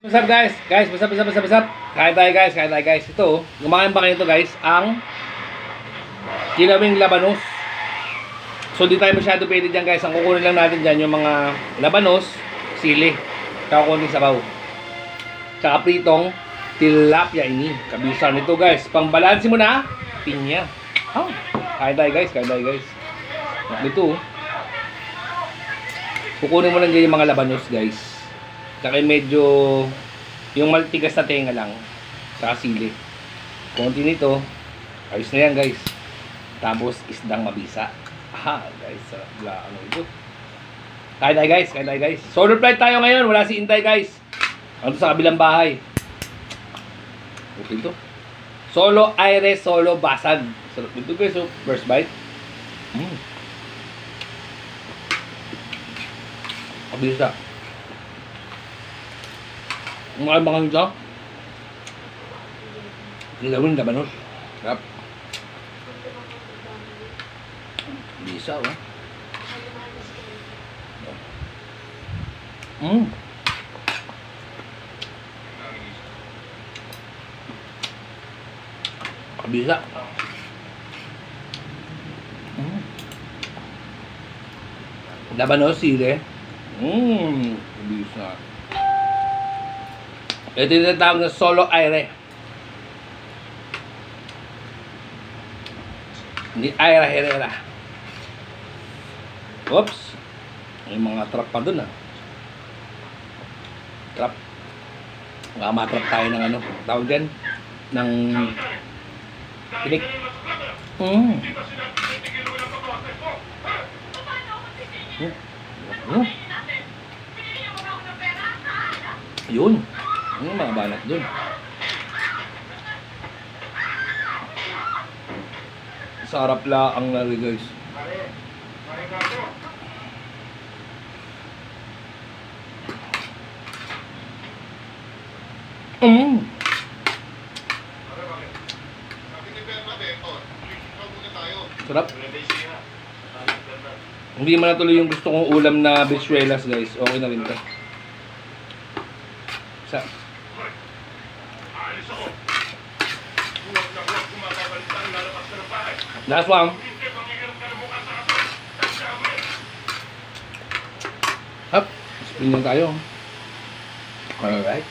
What's up guys? What's up? Kain tayo guys. Ito, gumain ba kayo ito guys? Ang kilawing labanos. So di tayo masyado pwede dyan guys. Ang kukunin lang natin dyan yung mga labanos, sili, tsaka konting sabaw. Tsaka pritong tilapia ini. Kabisan nito guys. Pangbalansi mo na, pinya. Oh, kain tayo guys. Ito, kukunin mo lang dyan yung mga labanos guys. Tsaka medyo yung maltigas na tenga lang. Tsaka sili. Konti nito. Ayos na yan guys. Tapos isdang mabisa. Aha guys. Ano ito? Kain tayo guys. Solo flight tayo ngayon. Wala si Intay guys. Ano sa kabilang bahay. Okay ito. Solo aire, solo basag. Sarap ito guys. So, first bite. Mabisa. Mga bangang ito. Kilawin labanos. Sarap. Bisa oh. Bisa. Labanos sili. Bisa. Ito yung tinatawag na solo aire. Ni Aira Herrera. Oops. May mga trap pa dun ah. Trap. Mga matrap tayo ng ano. Tawag din. Ng tinik. Yun. Yung mga banat dun. Sarap la ang lari guys. Sarap. Hindi man natuloy yung gusto kong ulam na bechuelas guys. Okay na rin to. Last one. Hop. Spin lang tayo. Alright.